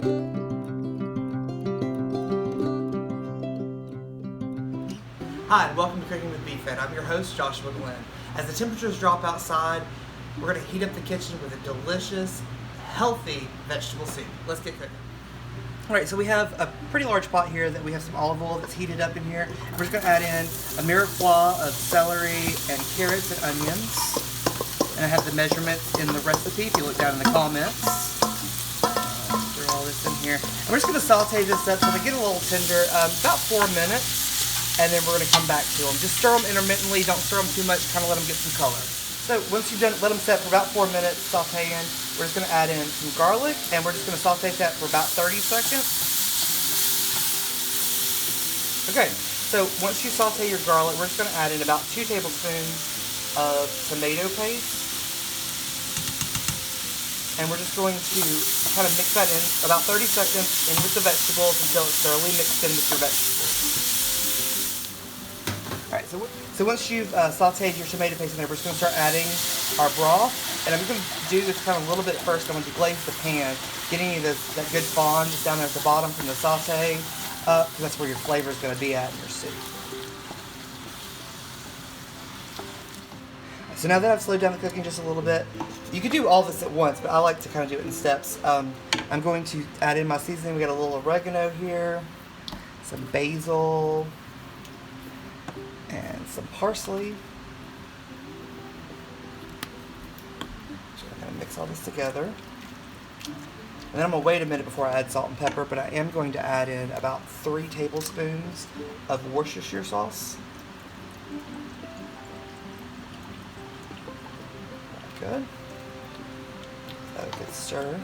Hi, and welcome to Cooking with BFED. I'm your host, Joshua Glenn. As the temperatures drop outside, we're going to heat up the kitchen with a delicious, healthy vegetable soup. Let's get cooking. Alright, so we have a pretty large pot here that we have some olive oil that's heated up in here. We're just going to add in a mirepoix of celery and carrots and onions. And I have the measurements in the recipe if you look down in the comments. Throw all this in here. And we're just going to saute this up so they get a little tender, about 4 minutes. And then we're going to come back to them. Just stir them intermittently. Don't stir them too much. Kind of let them get some color. So once you've done, let them set for about 4 minutes, sauteing. We're just going to add in some garlic, and we're just going to saute that for about 30 seconds. Okay, so once you saute your garlic, we're just going to add in about 2 tablespoons of tomato paste. And we're just going to kind of mix that in about 30 seconds in with the vegetables until it's thoroughly mixed in with your vegetables. Alright, so once you've sauteed your tomato paste in there, we're just going to start adding our broth. And I'm going to do this kind of a little bit first. I'm going to deglaze the pan, getting you that good fond just down there at the bottom from the saute up, because that's where your flavor is going to be at in your soup. So now that I've slowed down the cooking just a little bit, you could do all this at once, but I like to kind of do it in steps. I'm going to add in my seasoning. We got a little oregano here, some basil, and some parsley. Just going to mix all this together. And then I'm going to wait a minute before I add salt and pepper, but I am going to add in about 3 tablespoons of Worcestershire sauce. Good. A good stir.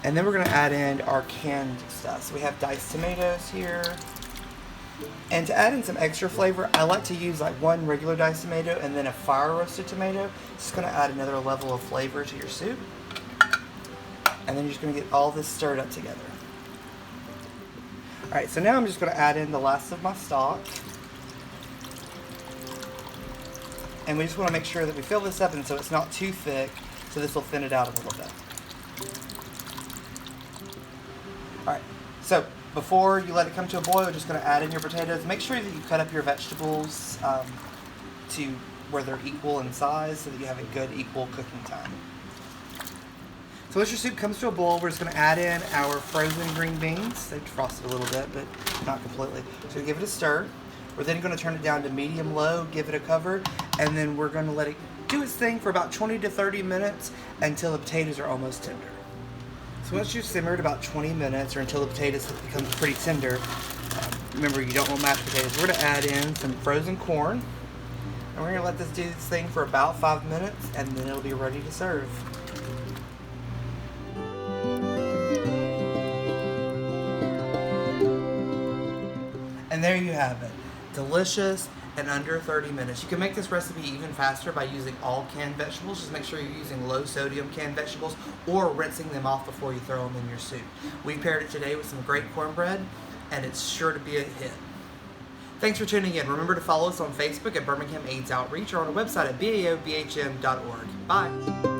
And then we're going to add in our canned stuff. So we have diced tomatoes here. And to add in some extra flavor, I like to use like 1 regular diced tomato and then a fire roasted tomato. It's going to add another level of flavor to your soup. And then you're just going to get all this stirred up together. Alright, so now I'm just going to add in the last of my stock. And we just want to make sure that we fill this up and so it's not too thick, so this will thin it out a little bit. Alright, so before you let it come to a boil, you're just going to add in your potatoes. Make sure that you cut up your vegetables to where they're equal in size so that you have a good equal cooking time. So once your soup comes to a boil, we're just going to add in our frozen green beans. They've frosted a little bit, but not completely. So give it a stir. We're then going to turn it down to medium-low, give it a cover, and then we're going to let it do its thing for about 20 to 30 minutes until the potatoes are almost tender. So once you've simmered about 20 minutes or until the potatoes become pretty tender, remember you don't want mashed potatoes, we're going to add in some frozen corn. And we're going to let this do its thing for about 5 minutes and then it'll be ready to serve. And there you have it. Delicious and under 30 minutes. You can make this recipe even faster by using all canned vegetables. Just make sure you're using low sodium canned vegetables or rinsing them off before you throw them in your soup. We paired it today with some great cornbread and it's sure to be a hit. Thanks for tuning in. Remember to follow us on Facebook at Birmingham AIDS Outreach or on our website at baobhm.org. Bye.